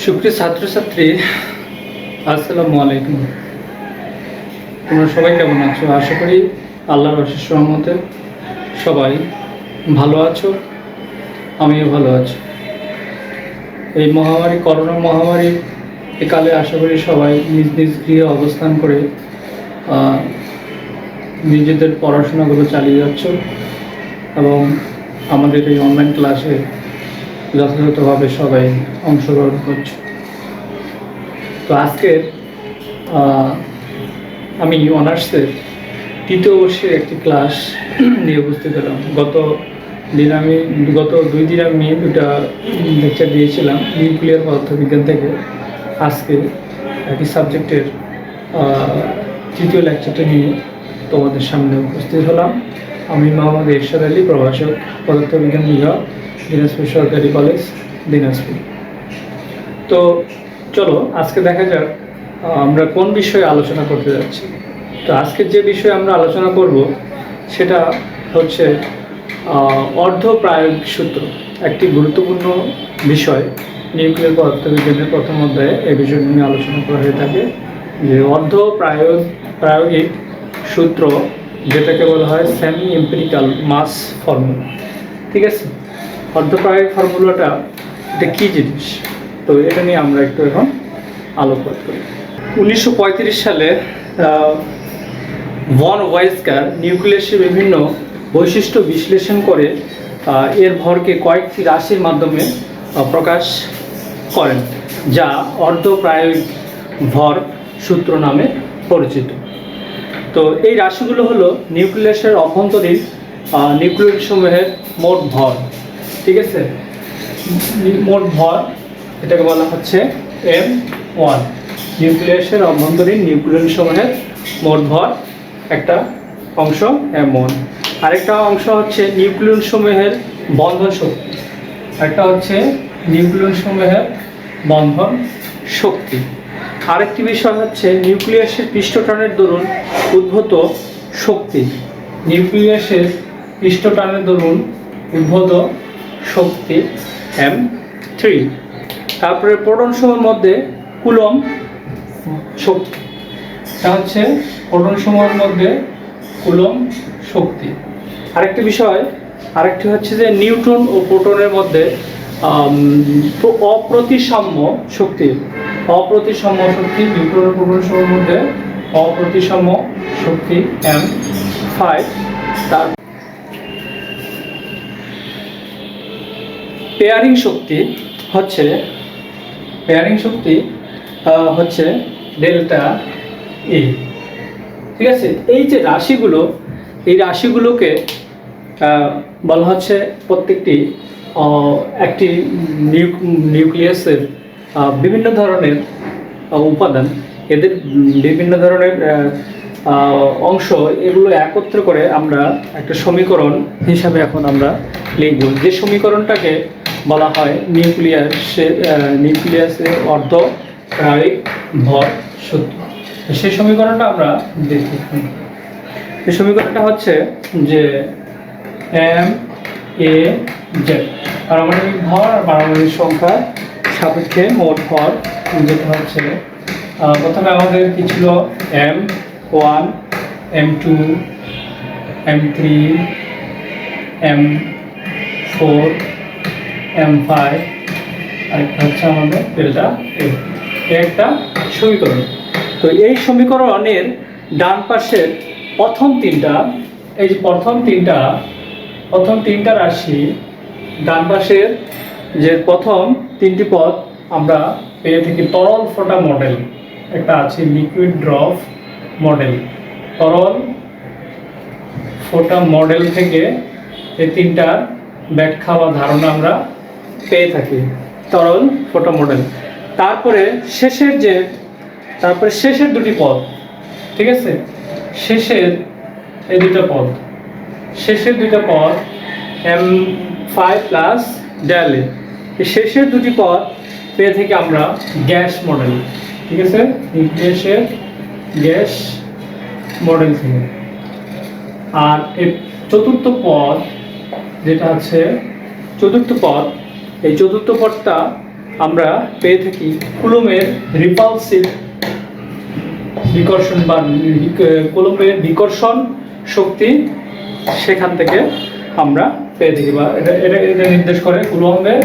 সুপ্রিয় ছাত্রছাত্রী, আসসালামু আলাইকুম। তোমরা সবাই কেমন আছো? আশা করি আল্লাহর অশেষ রহমতে সবাই ভালো আছো, আমিও ভালো আছি। এই মহামারী, করোনা মহামারী একালে আশা করি সবাই নিজ নিজ গৃহে অবস্থান করে নিজেদের পড়াশোনাগুলো চালিয়ে যাচ্ছ এবং আমাদের এই অনলাইন ক্লাসে যথাযথভাবে সবাই অংশগ্রহণ করছে। তো আজকের আমি অনার্সের তৃতীয় বর্ষের একটি ক্লাস নিয়ে উপস্থিত হলাম। গত 2 দিন আমি দুটা লেকচার দিয়েছিলাম নিউক্লিয়ার পদার্থবিজ্ঞান থেকে। আজকে একই সাবজেক্টের তৃতীয় লেকচারটা নিয়ে তোমাদের সামনে উপস্থিত হলাম। আমি মোহাম্মদ এরশাদ আলী, প্রভাষক, পদার্থবিজ্ঞান বিভাগ, দিনাজপুর সরকারি কলেজ, দিনাজপুর। তো চলো আজকে দেখা যাক আমরা কোন বিষয়ে আলোচনা করতে যাচ্ছি। তো আজকে যে বিষয়ে আমরা আলোচনা করব সেটা হচ্ছে অর্ধপ্রায়োগিক সূত্র, একটি গুরুত্বপূর্ণ বিষয়। নিউক্লিয়ার পদার্থবিজ্ঞানের প্রথম অধ্যায়ে এই বিষয় নিয়ে আলোচনা করা হয়ে থাকে যে প্রায়োগিক সূত্র, যেটাকে বলা হয় সেমি এম্পিরিক্যাল মাস ফর্মুলা। ঠিক আছে, অর্ধপ্রায়োগিক ফর্মুলাটা এটা কী জিনিস, তো এটা নিয়ে আমরা একটু এখন আলোকপাত করি। 1935 সালে ভন ওয়েইজগার নিউক্লিয়াসের বিভিন্ন বৈশিষ্ট্য বিশ্লেষণ করে এর ভরকে কয়েকটি রাশির মাধ্যমে প্রকাশ করেন, যা অর্ধপ্রায়োগিক ভর সূত্র নামে পরিচিত। তো এই রাশিগুলো হলো নিউক্লিয়াসের অভ্যন্তরীণ নিউক্লিয়নসমূহের মোট ভর। ঠিক আছে, মোট ভর এটাকে বলা হচ্ছে M1। নিউক্লিয়াসের অভ্যন্তরীণ নিউক্লিয়নসমূহের মোট ভর একটা অংশ M1, আরেকটা অংশ হচ্ছে নিউক্লিয়নসমূহের বন্ধন শক্তি, একটা হচ্ছে নিউক্লিয়নসমূহের বন্ধন শক্তি। আরেকটি বিষয় হচ্ছে নিউক্লিয়াসের পৃষ্ঠটানের দরুন উদ্ভূত শক্তি, নিউক্লিয়াসের পৃষ্ঠটানের দরুন উদ্ভূত শক্তি M3। তারপরে প্রোটনসমূহের মধ্যে কুলম্ব শক্তি, এটা হচ্ছে প্রোটনসমূহের মধ্যে কুলম্ব শক্তি। আরেকটি হচ্ছে যে নিউট্রন ও প্রোটনের মধ্যে অপ্রতিসাম্য শক্তি, নিউট্রন ও প্রোটনসমূহের মধ্যে অপ্রতিসাম্য শক্তি M5। তার পেয়ারিং শক্তি হচ্ছে ডেল্টা E। ঠিক আছে, এই যে রাশিগুলো, এই রাশিগুলোকে বলা হচ্ছে প্রত্যেকটি একটি নিউক্লিয়াসের বিভিন্ন ধরনের উপাদান, এদের বিভিন্ন ধরনের অংশ, এগুলো একত্র করে আমরা একটা সমীকরণ হিসাবে এখন আমরা লিখব, যে সমীকরণটাকে বলা হয় নিউক্লিয়াসের অর্ধপ্রায়োগিক ভর সূত্র। সেই সমীকরণটা আমরা দেখি। এই সমীকরণটা হচ্ছে যে MaZ, পারমাণবিক ভর আর পারমাণবিক সংখ্যা সাপেক্ষে মোট ভর, যেটা হচ্ছে প্রথমে আমাদের কি ছিল M1, M2, M3, M4, M5, আরেকটা হচ্ছে আমাদের ডেল্টা A। একটা সমীকরণ। তো এই সমীকরণের ডান পাশের প্রথম তিনটা রাশি, ডান পাশের যে প্রথম তিনটি পদ আমরা পেয়ে থাকি তরল ফোটা মডেল, একটা আছে লিকুইড ড্রপ মডেল। তরল ফোটা মডেল থেকে এই তিনটার ব্যাখ্যা বা ধারণা আমরা পেয়ে থাকি, তরল ফোটা মডেল। তারপরে শেষের দুটি পদ, ঠিক আছে, শেষের দুইটা পদ M5 প্লাস ডেল A, এই শেষের দুটি পদ পেয়ে থেকে আমরা গ্যাস মডেল। ঠিক আছে, নিউক্লিয়াসের গ্যাস মডেল থেকে। আর এই চতুর্থ পদ, যেটা আছে এই চতুর্থ পদটা আমরা পেয়ে থাকি কুলম্বের রিপালসিভ বিকর্ষণ বা কুলম্বের বিকর্ষণ শক্তি, সেখান থেকে আমরা পেয়ে থাকি, বা এটা নির্দেশ করে কুলম্বের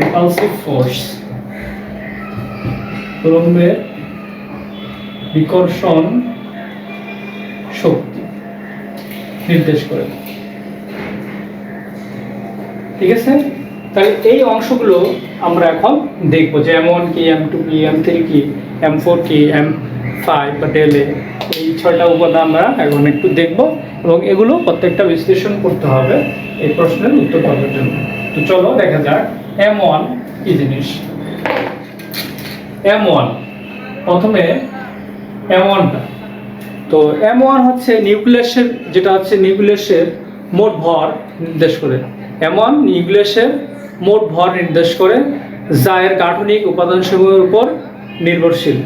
রিপালসিভ ফোর্স, কুলম্বের বিকর্ষণ শক্তি নির্দেশ করে। ঠিক আছে, তাহলে এই অংশগুলো আমরা এখন দেখবো, যেমন কি M2 কি, M3 কি, M4 কি, M5 বা ডেলে, এই 6টা উপাদান আমরা এখন একটু দেখব, এবং এগুলো প্রত্যেকটা বিশ্লেষণ করতে হবে এই প্রশ্নের উত্তর পাওয়ার জন্য। তো চলো দেখা যাক M1 কি জিনিস। M1, প্রথমে M1টা, তো M1 হচ্ছে নিউক্লিয়াসের, যেটা হচ্ছে নিউক্লিয়াসের মোট ভর নির্দেশ করে। M1 নিউক্লিয়াসের মোট ভর নির্দেশ করে, যা এর গাঠনিক উপাদানসমূহের উপর নির্ভরশীল।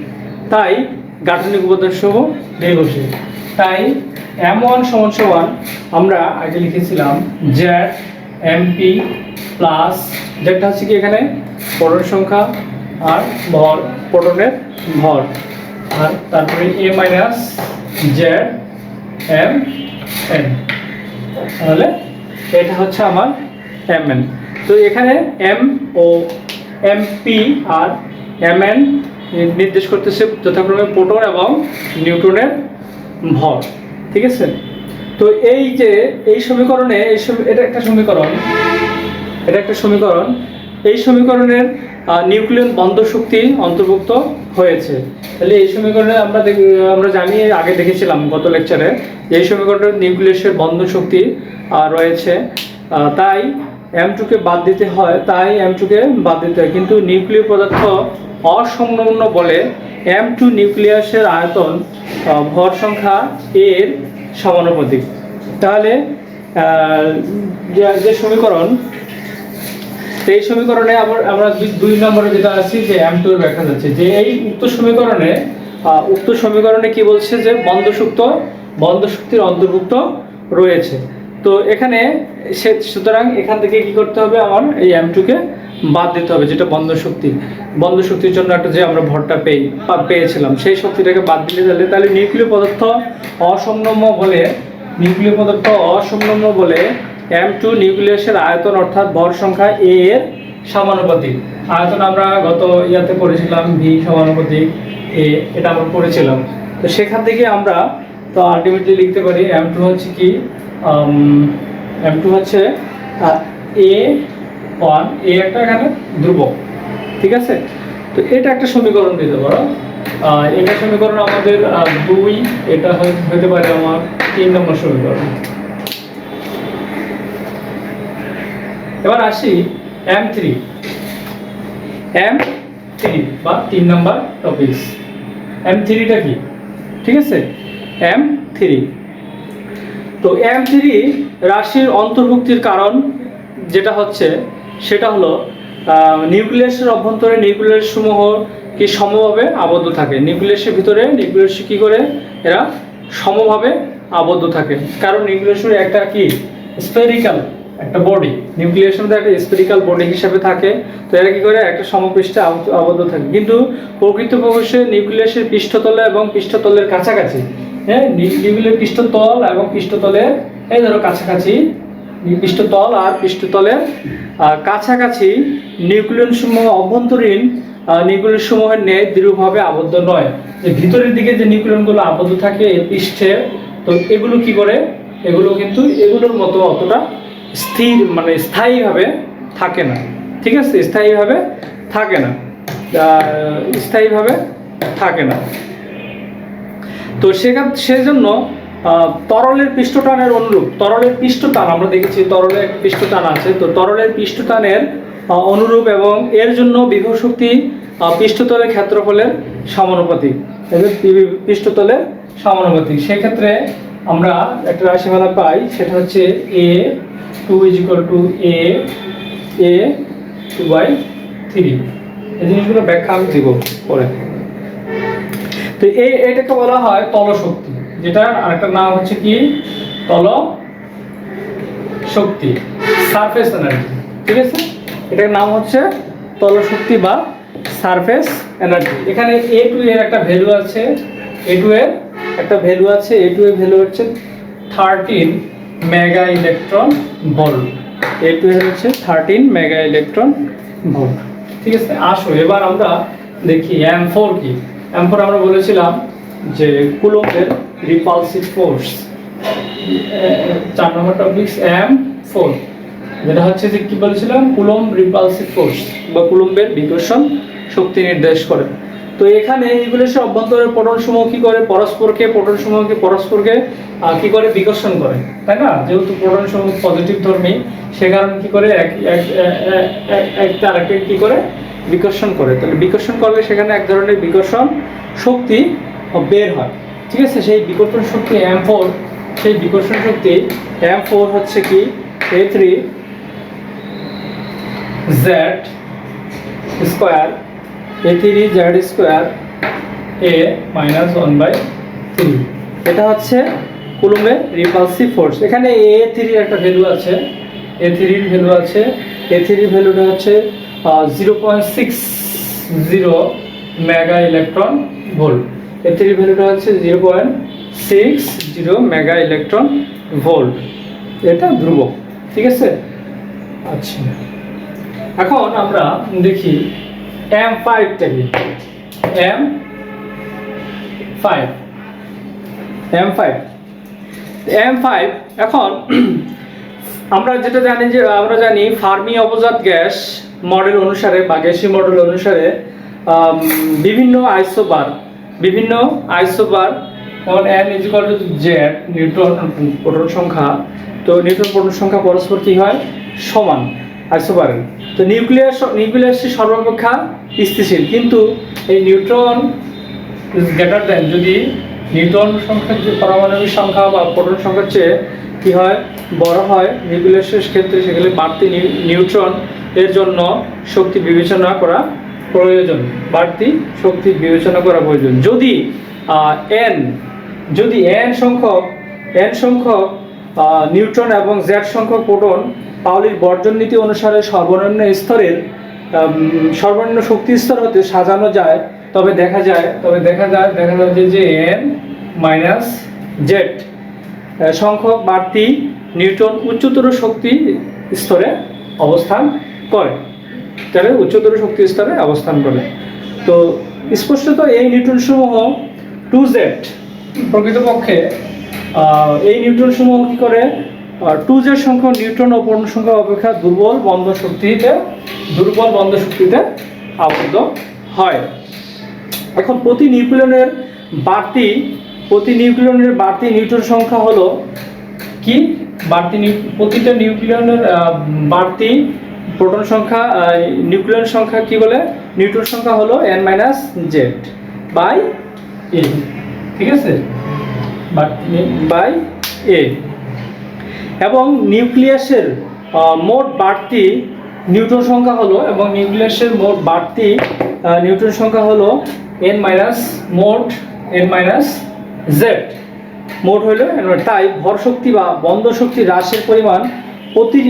তাই গাঠনিক উপাদানসমূহ নির্ভরশীল, তাই M1 সমান আমরা আগে লিখেছিলাম ZMP প্লাস, যেটা হচ্ছে কি এখানে প্রোটন সংখ্যা আর ভর, প্রোটনের ভর, আর তারপরে A মাইনাস ZMN, তাহলে এটা হচ্ছে আমার Mn। তো এখানে M ও MP আর Mn নির্দেশ করতেছে যথাক্রমে প্রোটন এবং নিউট্রনের ভর। ঠিক আছে, তো এই যে এই সমীকরণে এটা একটা সমীকরণ, এই সমীকরণের নিউক্লিয়ন বন্ধ শক্তি অন্তর্ভুক্ত হয়েছে। তাহলে এই সমীকরণে আমরা জানি, আগে দেখেছিলাম গত লেকচারে, এই সমীকরণের নিউক্লিয়াসের বন্ধ শক্তি রয়েছে, তাই M2কে বাদ দিতে হয়, কিন্তু নিউক্লিয় পদার্থ অসংলগ্ন বলে M2 নিউক্লিয়াসের আয়তন ভর সংখ্যা এর সমানুপাতিক। তাহলে যে সমীকরণ, এই সমীকরণে আমরা 2 নম্বরে যেটা আছে যে M2 এর ব্যাখ্যা যাচ্ছে, যে এই উক্ত সমীকরণে কি বলছে, যে বন্ধ শক্তির অন্তর্ভুক্ত রয়েছে। তো এখানে সুতরাং এখান থেকে কি করতে হবে, আমার এই M2কে বাদ দিতে হবে, যেটা বন্ধ শক্তির জন্য একটা যে আমরা ভরটা পেয়েছিলাম, সেই শক্তিটাকে বাদ দিলে তাহলে নিউক্লিয় পদার্থ অসংলগ্ন বলে M2 নিউক্লিয়াসের আয়তন অর্থাৎ ভর সংখ্যা A এর সমানুপাতিক। আয়তন আমরা গত ইয়াতে পড়েছিলাম V সমানুপাতিক A, এটা আমরা পড়েছিলাম। তো সেখান থেকে আমরা তো আলটিমেটলি লিখতে পারি M2 হচ্ছে কি, M2 হচ্ছে A1, A একটা এখানে ধ্রুবক। ঠিক আছে, তো এটা একটা সমীকরণ দিতে পারো, এটা সমীকরণ আমাদের 2, এটা হতে পারে আমার 3 নম্বর সমীকরণ। এবার আসি M3 বা 3 নম্বর টপিক। M3টা কি? ঠিক আছে, M3, তো M3 রাশির অন্তর্ভুক্তির কারণ যেটা হচ্ছে, সেটা হলো নিউক্লিয়াসের অভ্যন্তরে নিউক্লিয়াস সমূহ কি সমভাবে আবদ্ধ থাকে। নিউক্লিয়াসের ভিতরে নিউক্লিয়াস কি করে, এরা সমভাবে আবদ্ধ থাকে, কারণ নিউক্লিয়াসের একটা কি স্ফেরিক্যাল একটা বডি, নিউক্লিয়াসের মধ্যে একটা স্ফেরিক্যাল বডি হিসেবে থাকে। তো এরা কি করে, একটা সমপৃষ্ঠে আবদ্ধ থাকে। কিন্তু প্রকৃতপক্ষে নিউক্লিয়াসের পৃষ্ঠতলে এবং পৃষ্ঠতলের কাছাকাছি, হ্যাঁ, নিউক্লিয়ার পৃষ্ঠতল এবং পৃষ্ঠতলের এই ধরো কাছাকাছি, পৃষ্ঠতল আর পৃষ্ঠতলের কাছাকাছি নিউক্লিয়ন সমূহ অভ্যন্তরীণ নিউক্লিয়ন সমূহের ন্যায় দৃঢ়ভাবে আবদ্ধ নয়। যে ভিতরের দিকে যে নিউক্লিয়নগুলো আবদ্ধ থাকে এই পৃষ্ঠে, তো এগুলো কি করে, এগুলো কিন্তু এগুলোর মতো অতটা স্থির মানে স্থায়ীভাবে থাকে না। ঠিক আছে, স্থায়ীভাবে থাকে না। তো সেজন্য তরলের পৃষ্ঠটানের অনুরূপ, তরলের পৃষ্ঠটান আমরা দেখেছি, তরলের একটা পৃষ্ঠটান আছে, তো তরলের পৃষ্ঠটানের অনুরূপ এবং এর জন্য বিভব শক্তি পৃষ্ঠতলের ক্ষেত্রফলের সমানুপাতিক, পৃষ্ঠতলের সমানুপাতিক। সেক্ষেত্রে আমরা একটা রাশিমালা পাই, সেটা হচ্ছে A2 = A2/3। এই জিনিসগুলো ব্যাখ্যা আমি দিব পরে। তো এটাকে বলা হয় তলশক্তি, যেটা আরেকটা নাম হচ্ছে কি তলশক্তি, সারফেস এনার্জি। ঠিক আছে, এটার নাম হচ্ছে তলশক্তি বা সারফেস এনার্জি। এখানে A2 এর একটা ভ্যালু আছে, A2 এর একটা ভ্যালু আছে, A2 এর ভ্যালু হচ্ছে 13 মেগা ইলেকট্রন ভোল্ট। A2 এর হচ্ছে 13 মেগা ইলেকট্রন ভোল্ট। ঠিক আছে, আসো এবার আমরা দেখি M4 কি। M4 আমরা বলেছিলাম যে কুলম্বের রিপালসিভ ফোর্স। 4 নম্বর টপিক M4, যেটা হচ্ছে যে কি বলেছিলাম, কুলম্ব রিপালসিভ ফোর্স বা কুলম্বের বিকর্ষণ শক্তি নির্দেশ করে। তো এখানে নিউক্লিয়াসের অভ্যন্তরের প্রোটন সমূহ কি করে প্রোটন সমূহকে পরস্পরকে কি করে বিকর্ষণ করে, তাই না? যেহেতু প্রোটন সমূহ পজিটিভ ধর্মী, সে কারণে কি করে একটা আরেকটাকে কি করে বিকর্ষণ করে। তাহলে বিকর্ষণ করলে সেখানে এক ধরনের বিকর্ষণ শক্তি বের হয়। ঠিক আছে, সেই বিকর্ষণ শক্তি M4, সেই বিকর্ষণ শক্তি M4 হচ্ছে কি A3 Z square, A3 Z square A minus 1/3। এটা হচ্ছে কুলম্বের রিপালসিভ ফোর্স। এখানে A3 এর একটা ভ্যালু আছে, A3 এর ভ্যালু আছে, A3 এর ভ্যালুটা হচ্ছে 0.60 মেগা ইলেকট্রন ভোল্ট। A3 এর ভ্যালুটা হচ্ছে 0.60 মেগা ইলেকট্রন ভোল্ট। এটা ধ্রুবক। ঠিক আছে, আচ্ছা এখন আমরা দেখি M5 টা কি। M5 এখন আমরা যেটা জানি যে আমরা জানি ফার্মি অবজাত গ্যাস মডেল অনুসারে বা গ্যাসীয় মডেল অনুসারে বিভিন্ন আইসোবার যেমন n = z নিউট্রন প্রোটন সংখ্যা। তো নিউট্রন প্রোটন সংখ্যা পরস্পর কি হয়, সমান আইসোবারের। তো নিউক্লিয়াসটি সর্বাপেক্ষা স্থিতিশীল, কিন্তু এই নিউট্রন গ্রেটার দেন যদি নিউট্রন সংখ্যার যে পারমাণবিক সংখ্যা বা প্রোটন সংখ্যার চেয়ে কি হয়, বড় হয় নিউক্লিয়াসের ক্ষেত্রে, সেগুলো বাড়তি নিউট্রন এর জন্য শক্তি বিবেচনা করা প্রয়োজন, যদি n সংখ্যক নিউট্রন এবং z সংখ্যক প্রোটন পাউলির বর্জন নীতি অনুসারে সর্বনিম্ন শক্তি স্তর হতে সাজানো যায়, তবে দেখা যায় যে n মাইনাস z সংখ্যক বাড়তি নিউট্রন উচ্চতর শক্তি স্তরে অবস্থান করে। তো স্পষ্টত এই নিউট্রন সমূহ 2z প্রকৃতপক্ষে এই নিউট্রন সমূহ কি করে 2z সংখ্যক নিউট্রন ও প্রোটন সংখ্যা অপেক্ষা দুর্বল বন্ধ শক্তিতে আবদ্ধ হয়। এখন প্রতি নিউক্লিয়নের বাড়তি নিউট্রন সংখ্যা হলো কি, প্রতিটা নিউক্লিয়নের বাড়তি প্রোটন সংখ্যা নিউক্লিয়ন সংখ্যা কি বলে, নিউট্রন সংখ্যা হলো n-z/a। ঠিক আছে, বাই a। এবং নিউক্লিয়াসের মোট বাড়তি নিউট্রন সংখ্যা হলো n-z মোট হলো। তাই ভর শক্তি বা বন্ধ শক্তি হ্রাসের পরিমাণ প্রতি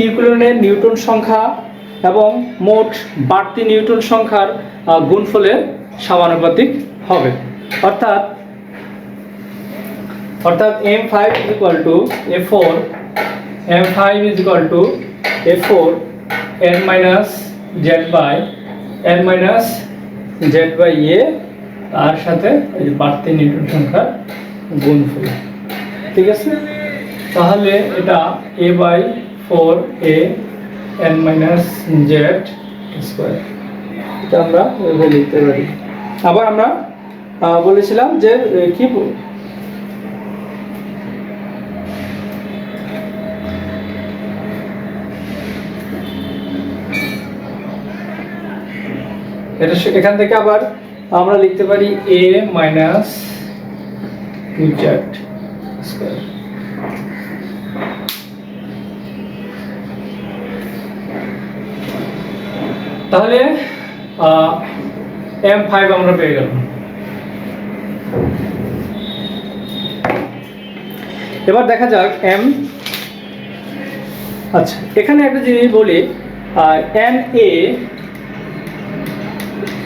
নিউক্লিয়নের নিউট্রন সংখ্যা এবং মোট বাড়তি নিউট্রন সংখ্যার গুণফলের সমানুপাতিক হবে। অর্থাৎ M5 = A4 n-z/a তার সাথে এই বাড়তি নিউট্রন সংখ্যার গুণফল। ঠিক আছে, তাহলে এটা A/4 n-z²। এটা আমরা এভাবে লিখতে পারি। আবার আমরা বলেছিলাম যে কি এটা এখান থেকে আবার আমরা লিখতে পারি A-2z²। তাহলে M5 আমরা পেয়ে গেলাম। এবার দেখা যাক আচ্ছা এখানে একটা জিনিস বলি এন এ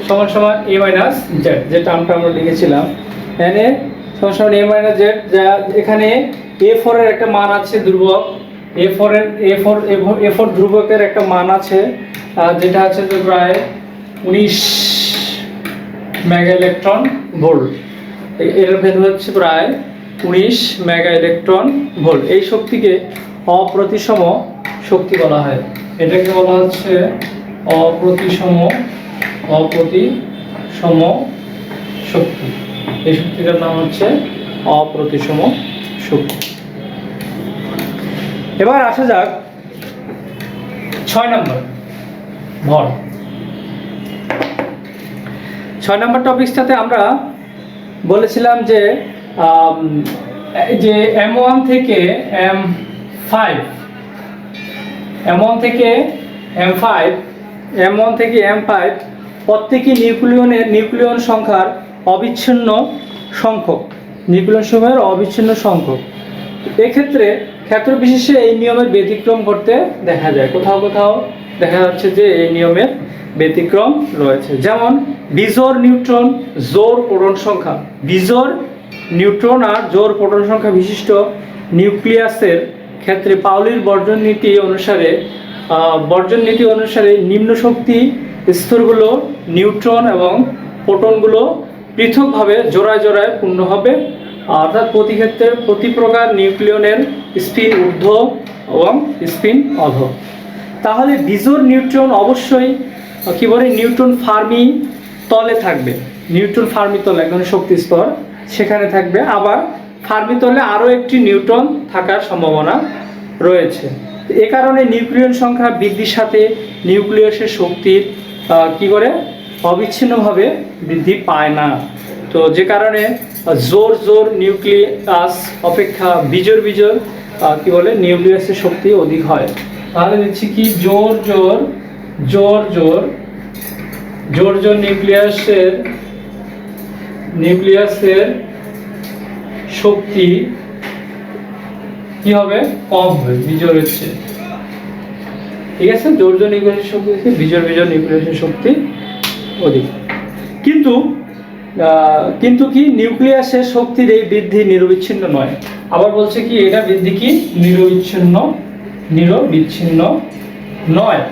সমান সমান এ মাইনাস জেড, যে টার্মটা আমরা লিখেছিলাম এন এ সমান সমান এ মাইনাস জেড, যা এখানে A4 এর একটা মান আছে ধ্রুবক, A4 ধ্রুবকের একটা মান আছে যেটা আছে যে প্রায় 19 মেগা ইলেকট্রন ভোল্ট। এর ভ্যালু হচ্ছে প্রায় 19 মেগা ইলেকট্রন ভোল্ট। এই শক্তিকে অপ্রতিসম শক্তি বলা হয়। এটাকে বলা হচ্ছে অপ্রতিসম শক্তি। এই শক্তিটার নাম হচ্ছে অপ্রতিসম শক্তি। এবার আসা যাক 6 নম্বর ভর। 6 নম্বর টপিকটাতে আমরা বলেছিলাম যে M1 থেকে M5 প্রত্যেকটি নিউক্লিয়ন সংখ্যার অবিচ্ছিন্ন সংখ্যক। এক্ষেত্রে ক্ষেত্র বিশেষে এই নিয়মের ব্যতিক্রম করতে দেখা যায়। কোথাও কোথাও দেখা যাচ্ছে যে এই নিয়মের ব্যতিক্রম রয়েছে। যেমন বিজোড় নিউট্রন জোড় প্রোটন সংখ্যা, বিজোড় নিউট্রন আর জোড় প্রোটন সংখ্যা বিশিষ্ট নিউক্লিয়াসের ক্ষেত্রে পাউলির বর্জন নীতি অনুসারে নিম্ন শক্তি স্তরগুলো নিউট্রন এবং প্রোটনগুলো পৃথকভাবে জোড়ায় জোড়ায় পূর্ণ হবে, অর্থাৎ প্রতি প্রকার নিউক্লিয়নের স্পিন ঊর্ধ্ব এবং স্পিন অধ। তাহলে বিজোড় নিউট্রন অবশ্যই কি বলে নিউট্রন ফার্মি তলে থাকবে, নিউট্রন ফার্মি তলে একদম শক্তি স্তর সেখানে থাকবে। আবার ফার্মি তলে আরও একটি নিউট্রন থাকার সম্ভাবনা রয়েছে। এ কারণে নিউক্লিয়ন সংখ্যা বৃদ্ধির সাথে নিউক্লিয়াসের শক্তির অবিচ্ছিন্নভাবে বৃদ্ধি পায় না। তো যে কারণে জোর নিউক্লিয়াস অপেক্ষা বিজোড় নিউক্লিয়াসের শক্তি অধিক হয়। তাহলে দেখছি কি জোর নিউক্লিয়াসের শক্তি কি হবে? কম হবে বিজোড়ের চেয়ে। ঠিক আছে, জোর নিউক্লিয়াসের শক্তি থেকে বিজোড় নিউক্লিয়াসের শক্তি অধিক। কিন্তু কি নিউক্লিয়াসের শক্তির এই বৃদ্ধি নিরবিচ্ছিন্ন নয়। আবার বলছে কি এটা বৃদ্ধি কি নিরবিচ্ছিন্ন নয়।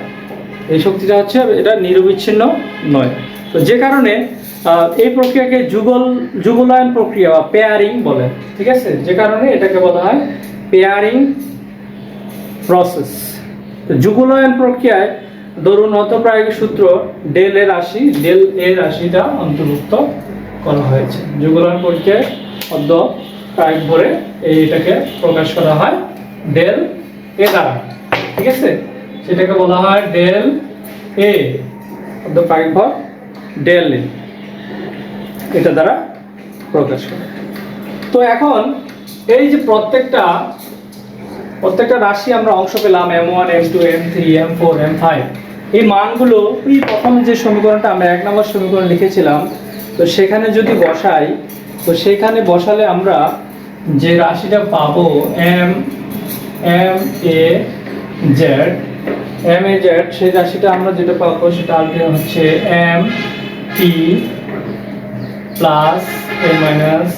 এই শক্তিটা হচ্ছে এটা নিরবিচ্ছিন্ন নয়। তো যে কারণে এই প্রক্রিয়াকে যুগলায়ন প্রক্রিয়া বা পেয়ারিং বলে। ঠিক আছে, যে কারণে এটাকে বলা হয় পেয়ারিং প্রসেস। তো যুগলায়ন প্রক্রিয়ায় ধরুন অন্তঃপ্রায়োগিক সূত্র ডেল এ রাশিটা অন্তর্ভুক্ত করা হয়েছে। যুগলায়ন প্রক্রিয়ায় অন্তঃপ্রায়োগ ভরে এইটাকে প্রকাশ করা হয় ডেল এ দ্বারা। ঠিক আছে, সেটাকে বলা হয় ডেল এ, অন্তঃপ্রায়োগিক ভর ডেল এ, এটা দ্বারা প্রকাশ করা। তো এখন এই যে প্রত্যেকটা রাশি আমরা অংশ পেলাম M1, M2, M3, M4, M5, এই মানগুলো এই প্রথম যে সমীকরণটা আমরা 1 নম্বর সমীকরণ লিখেছিলাম, তো সেখানে যদি বসাই, তো সেখানে বসালে আমরা যে রাশিটা পাবো M A Z, সেই রাশিটা আমরা যেটা পাবো সেটা আগে হচ্ছে M P plus A minus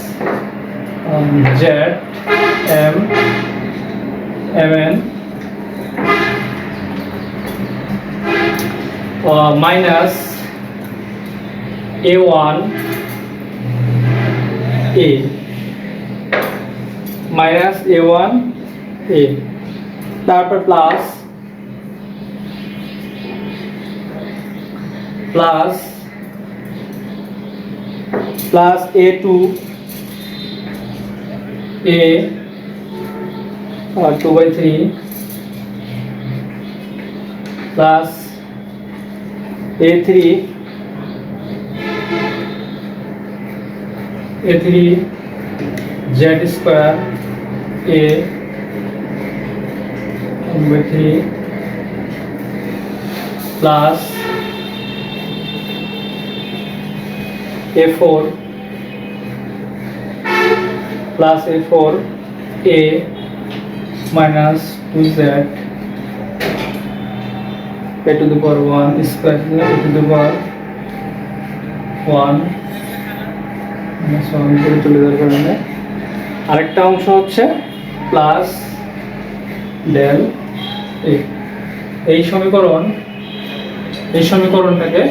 Z M Mn minus A1 A minus A1 A, তারপর plus A2 A 2/3 plus A3 Z square A 1/3 plus A4 plus A4 A minus 2Z a to the power 1 square a to the power 1 -1 করে চলে যাওয়ার কারণে আরেকটা অংশ হচ্ছে plus del এ। এই সমীকরণটাকে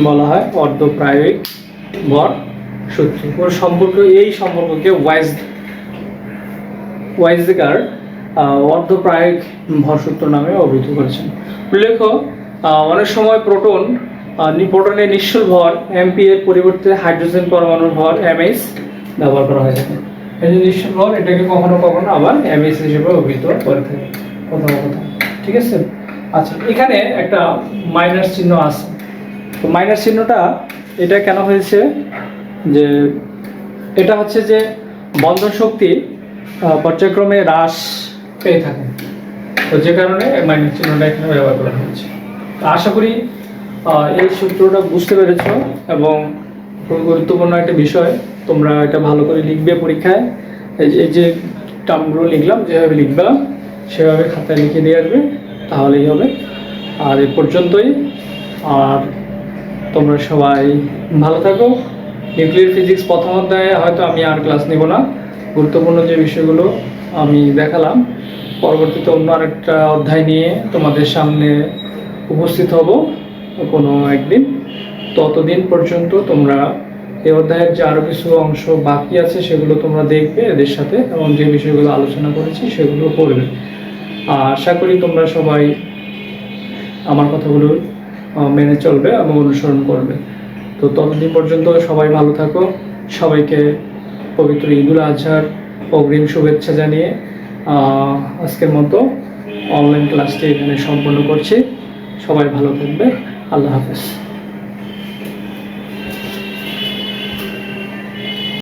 বলা হয় অর্ধপ্রায়োগিক ভর সূত্র। পুরো এই সম্পর্ককে ওয়াইজগার অর্ধপ্রায়োগিক ভর সূত্র নামে অভিহিত করেছেন। উল্লেখ্য, অনেক সময় প্রোটনের নিশ্চল ভর এমপি এর পরিবর্তে হাইড্রোজেন পরমাণুর ভর এমএইচ ব্যবহার করা হয়ে থাকে। এই যে নিশ্চল ভর, এটাকে কখনো কখনো আবার এমএইচ হিসেবে অভিহিত করে থাকে কথা। ঠিক আছে? আচ্ছা, এখানে একটা মাইনাস চিহ্ন আছে। তো মাইনাস চিহ্নটা এটা কেন হয়েছে, যে এটা হচ্ছে যে বন্ধন শক্তি পর্যায়ক্রমে হ্রাস পেয়ে থাকে, তো যে কারণে মাইনাস চিহ্নটা এখানে ব্যবহার করা হয়েছে। আশা করি এই সূত্রটা বুঝতে পেরেছ এবং খুব গুরুত্বপূর্ণ একটা বিষয়। তোমরা এটা ভালো করে লিখবে পরীক্ষায়। এই যে টার্মগুলো লিখলাম, যেভাবে লিখবা সেভাবে খাতায় লিখে দিয়ে আসবে, তাহলেই হবে। আর এই পর্যন্তই। আর তোমরা সবাই ভালো থাকো। নিউক্লিয়ার ফিজিক্স প্রথম অধ্যায়ে হয়তো আমি আর ক্লাস নেব না। গুরুত্বপূর্ণ যে বিষয়গুলো আমি দেখালাম, পরবর্তীতে অন্য আরেকটা অধ্যায় নিয়ে তোমাদের সামনে উপস্থিত হব কোনো একদিন। ততদিন পর্যন্ত তোমরা এই অধ্যায়ের যে আরও কিছু অংশ বাকি আছে সেগুলো তোমরা দেখবে এদের সাথে, এবং যে বিষয়গুলো আলোচনা করেছি সেগুলো পড়বে। আশা করি তোমরা সবাই আমার কথাগুলো মেনে চলবে এবং অনুসরণ করবে। তো ততদিন পর্যন্ত সবাই ভালো থাকো। সবাইকে পবিত্র ঈদুল আজহার অগ্রিম শুভেচ্ছা জানিয়ে আজকের মতো অনলাইন ক্লাসটি এখানে সম্পন্ন করছি। সবাই ভালো থাকবে। আল্লাহ হাফেজ।